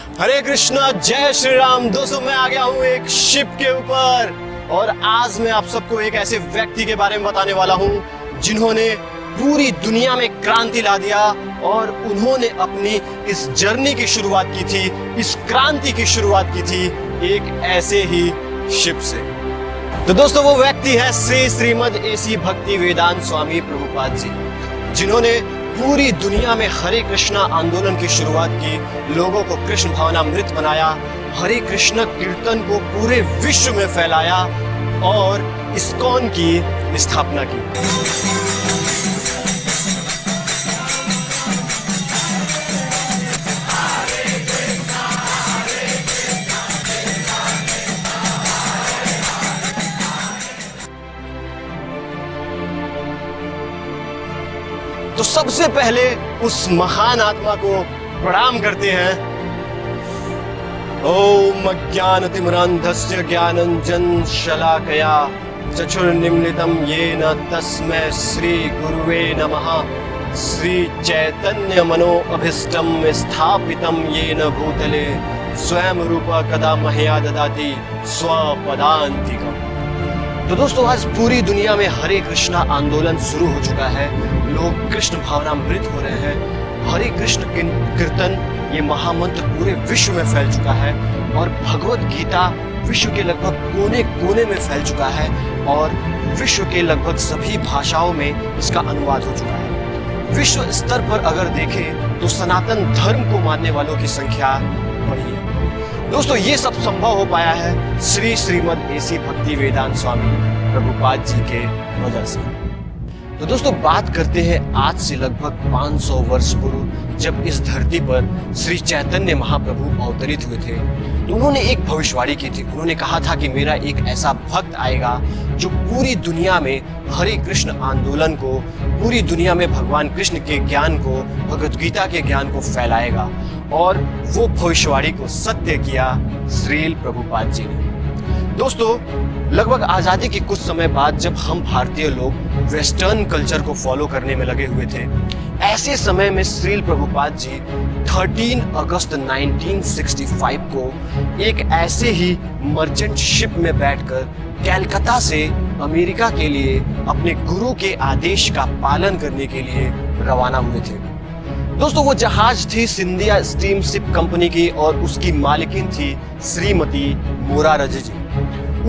हरे कृष्णा, जय श्री राम। दोस्तों मैं आ गया हूँ एक शिप के ऊपर और आज मैं आप सबको एक ऐसे व्यक्ति के बारे में बताने वाला हूँ जिन्होंने पूरी दुनिया में क्रांति ला दिया और उन्होंने अपनी इस जर्नी की शुरुआत की थी, इस क्रांति की शुरुआत की थी एक ऐसे ही शिप से। तो दोस्तों वो व्यक्ति है श्री श्रीमद एसी भक्ति वेदांत स्वामी प्रभुपाद जी, जिन्होंने पूरी दुनिया में हरे कृष्णा आंदोलन की शुरुआत की, लोगों को कृष्ण भावनामृत बनाया, हरे कृष्ण कीर्तन को पूरे विश्व में फैलाया और इस्कॉन की स्थापना की। तो सबसे पहले उस महान आत्मा को प्रणाम करते हैं। ओम अज्ञानतिमिरान्धस्य ज्ञानाञ्जन शलाकया चक्षुर्निमीलितं येन तस्मै श्री गुरुवे नमः। श्री चैतन्य मनोऽभीष्टं स्थापितं येन भूतले स्वयं रूप कदा मह्यं ददाति स्वपदान्तिकम्। तो दोस्तों आज पूरी दुनिया में हरे कृष्णा आंदोलन शुरू हो चुका है, लोग कृष्ण भावनामृत हो रहे हैं, हरे कृष्ण कीर्तन ये महामंत्र पूरे विश्व में फैल चुका है और भगवत गीता विश्व के लगभग कोने कोने में फैल चुका है और विश्व के लगभग सभी भाषाओं में इसका अनुवाद हो चुका है। विश्व स्तर पर अगर देखें तो सनातन धर्म को मानने वालों की संख्या बढ़ी है। दोस्तों ये सब संभव हो पाया है श्री श्रीमद एसी भक्ति वेदांत स्वामी प्रभुपाद जी के वजह से। तो दोस्तों बात करते हैं आज से लगभग 500 वर्ष पूर्व जब इस धरती पर श्री चैतन्य महाप्रभु अवतरित हुए थे, तो उन्होंने एक भविष्यवाणी की थी। उन्होंने कहा था कि मेरा एक ऐसा भक्त आएगा जो पूरी दुनिया में हरे कृष्ण आंदोलन को, पूरी दुनिया में भगवान कृष्ण के ज्ञान को, भगवत गीता के ज्ञान को फैलाएगा। और वो भविष्यवाणी को सत्य किया श्रील प्रभुपाद जी ने। दोस्तों लगभग आजादी के कुछ समय बाद जब हम भारतीय लोग वेस्टर्न कल्चर को फॉलो करने में लगे हुए थे, ऐसे समय में श्रील प्रभुपाद जी 13 अगस्त 1965 को एक ऐसे ही मर्चेंट शिप में बैठकर कलकत्ता से अमेरिका के लिए अपने गुरु के आदेश का पालन करने के लिए रवाना हुए थे। दोस्तों वो जहाज थी सिंधिया स्टीम शिप कंपनी की और उसकी मालिकिन थी श्रीमती मोरारजी जी।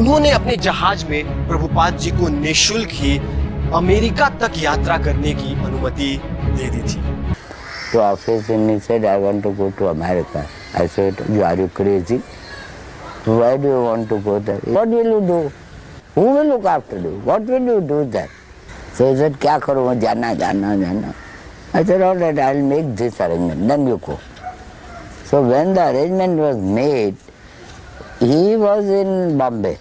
उन्होंने अपने जहाज में प्रभुपाद जी को निःशुल्क ही अमेरिका तक यात्रा करने की अनुमति दे दी थी। To office and he said, I want to go to America. I said, are you crazy? Why do you want to go there? What will you do? Who will look after you? What will you do there? So he said, क्या करूँ मैं जाना. I said, all right, I'll make this arrangement. Then you go. So when the arrangement was made, he was in Bombay.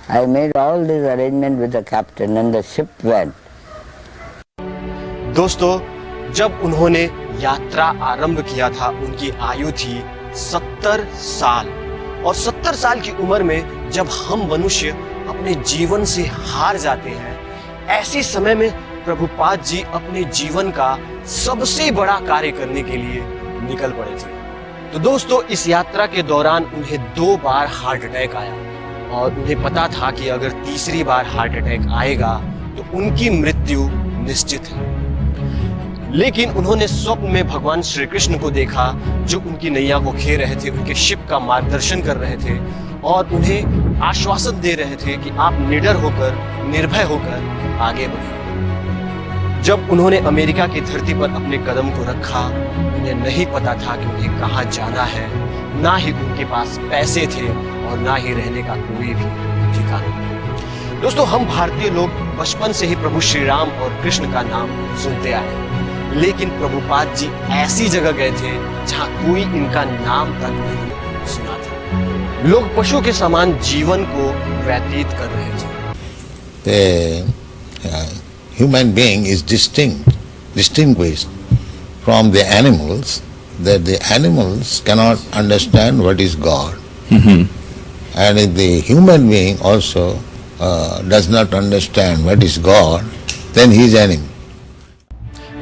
I made all this arrangement with the captain and the ship went. दोस्तों जब उन्होंने यात्रा आरंभ किया था उनकी आयु थी 70 साल और 70 साल की उम्र में जब हम मनुष्य अपने जीवन से हार जाते हैं, ऐसे समय में प्रभुपाद जी अपने जीवन का सबसे बड़ा कार्य करने के लिए निकल पड़े थे। तो दोस्तों इस यात्रा के दौरान उन्हें 2 बार हार्ट अटैक आया और उन्हें पता था कि अगर तीसरी बार हार्ट अटैक आएगा तो उनकी मृत्यु निश्चित है। लेकिन उन्होंने स्वप्न में भगवान श्री कृष्ण को देखा जो उनकी नैया को खेल रहे थे, उनके शिप का मार्गदर्शन कर रहे थे और उन्हें आश्वासन दे रहे थे कि आप निडर होकर, निर्भय होकर आगे बढ़िए। जब उन्होंने अमेरिका की धरती पर अपने कदम को रखा, उन्हें नहीं पता था कि उन्हें कहाँ जाना है, ना ही उनके पास पैसे थे और ना ही रहने का कोई भी ठिकाना। दोस्तों हम भारतीय लोग बचपन से ही प्रभु श्री राम और कृष्ण का नाम सुनते आए, लेकिन प्रभुपाद जी ऐसी जगह गए थे जहाँ कोई इनका नाम तक नहीं सुना था। लोग पशु के समान जीवन को व्यतीत कर रहे थे। Human being is distinguished from the animals, that the animals cannot understand what is God. And if the human being also does not understand what is God, then he is enemy.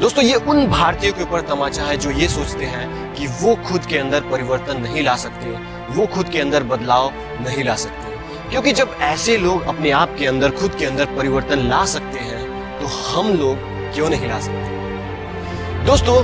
दोस्तों ये उन भारतीयों के ऊपर तमाचा है जो ये सोचते हैं कि कि वो खुद के अंदर परिवर्तन नहीं ला सकते, वो खुद के अंदर बदलाव नहीं ला सकते। क्योंकि जब ऐसे लोग अपने आप के अंदर, खुद के अंदर परिवर्तन ला सकते हैं, तो हम लोग क्यों नहीं ला सकते? दोस्तों,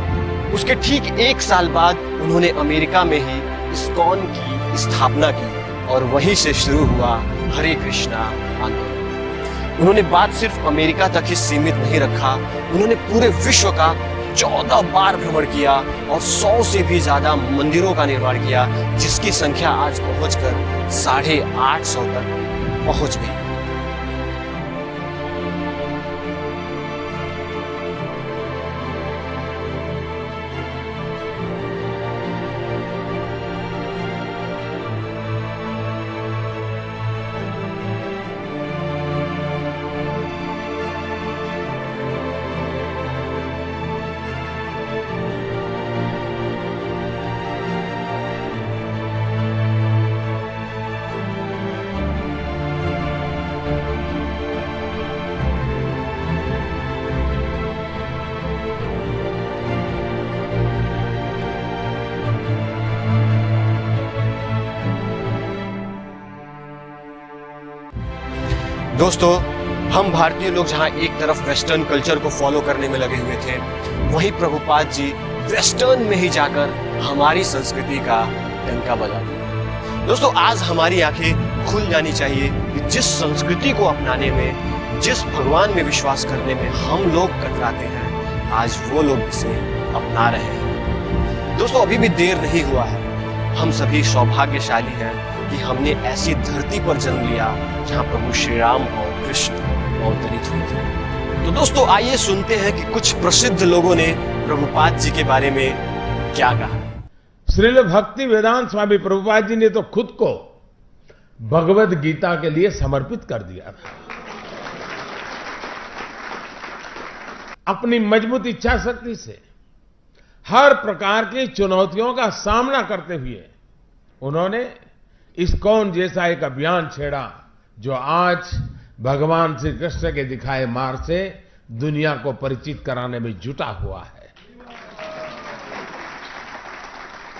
उसके ठीक 1 साल बाद उन्होंने अमेरिका में ही इस्कॉन की स्थापना की और वहीं से शुरू हुआ हरे कृष्णा आंदोलन। उन्होंने बात सिर्फ अमेरिका तक ही सीमित नहीं रखा, उन्होंने पूरे विश्व का 14 बार भ्रमण किया और 100 से भी ज्यादा मंदिरों का निर्माण किया, जिसकी संख्या आज पहुंचकर 850 तक पहुंच गई। दोस्तों, हम भारतीय लोग जहां एक तरफ वेस्टर्न कल्चर को फॉलो करने में लगे हुए थे, वहीं प्रभुपाद जी वेस्टर्न में ही जाकर हमारी संस्कृति का डंका बजा दिया। दोस्तों, आज हमारी आंखें खुल जानी चाहिए कि जिस संस्कृति को अपनाने में, जिस भगवान में विश्वास करने में हम लोग कतराते हैं, आज वो लोग इसे अपना रहे हैं। दोस्तों, अभी भी देर नहीं हुआ है। हम सभी सौभाग्यशाली हैं कि हमने ऐसी धरती पर जन्म लिया जहां प्रभु श्री राम और कृष्ण अवतरित हुए थे। तो दोस्तों, आइए सुनते हैं कि कुछ प्रसिद्ध लोगों ने प्रभुपाद जी के बारे में क्या कहा। श्रील भक्ति वेदांत स्वामी प्रभुपाद जी ने तो खुद को भगवद गीता के लिए समर्पित कर दिया था। अपनी मजबूत इच्छा शक्ति से हर प्रकार की चुनौतियों का सामना करते हुए उन्होंने इस्कॉन जैसा एक अभियान छेड़ा, जो आज भगवान श्री कृष्ण के दिखाए मार्ग से दुनिया को परिचित कराने में जुटा हुआ है।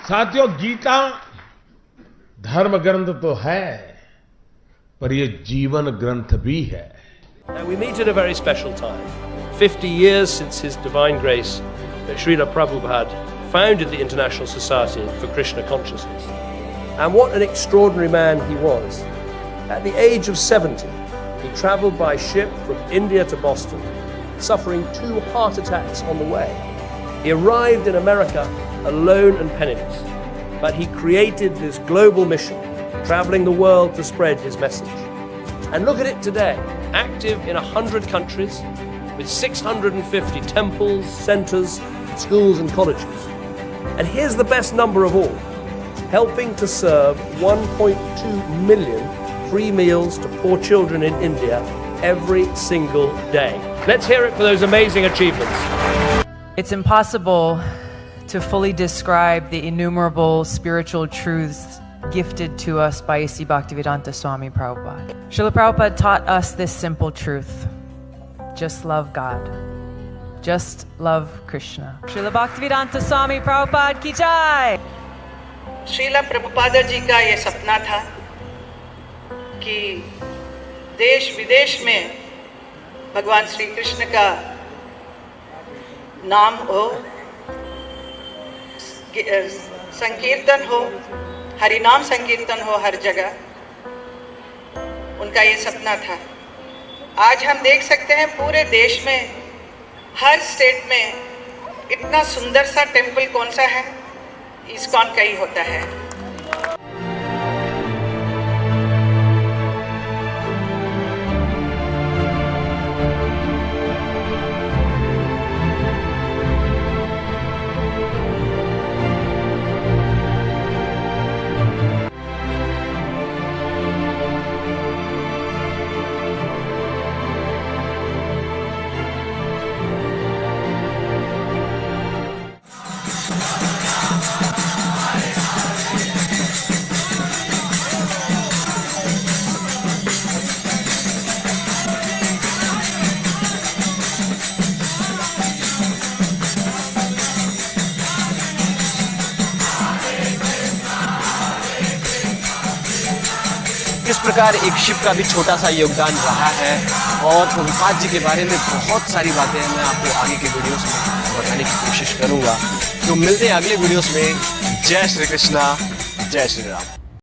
साथियों, गीता धर्म ग्रंथ तो है, पर ये जीवन ग्रंथ भी है। We meet at a very special time. 50 years since His Divine Grace, Srila Prabhupada founded the International Society for Krishna Consciousness. And what an extraordinary man he was. At the age of 70, he travelled by ship from India to Boston, suffering 2 heart attacks on the way. He arrived in America alone and penniless, but he created this global mission, travelling the world to spread his message. And look at it today, active in 100 countries, with 650 temples, centres, schools and colleges. And here's the best number of all, helping to serve 1.2 million free meals to poor children in India every single day. Let's hear it for those amazing achievements. It's impossible to fully describe the innumerable spiritual truths gifted to us by A.C. Bhaktivedanta Swami Prabhupada. Srila Prabhupada taught us this simple truth: just love God. Just love Krishna. Srila Bhaktivedanta Swami Prabhupada ki jai! Srila Prabhupada ji का ये सपना था कि देश विदेश में भगवान श्री कृष्ण का नाम हो, संकीर्तन हो, हरिनाम संकीर्तन हो हर जगह। उनका ये सपना था। आज हम देख सकते हैं पूरे देश में, हर स्टेट में इतना सुंदर सा टेम्पल कौन सा है? इस्कॉन का ही होता है। किस प्रकार एक शिप का भी छोटा सा योगदान रहा है, और प्रभुपाद जी के बारे में बहुत सारी बातें मैं आपको आगे के वीडियोस में बताने की कोशिश करूंगा। तो मिलते हैं अगले वीडियोस में। जय श्री कृष्णा, जय श्री राम।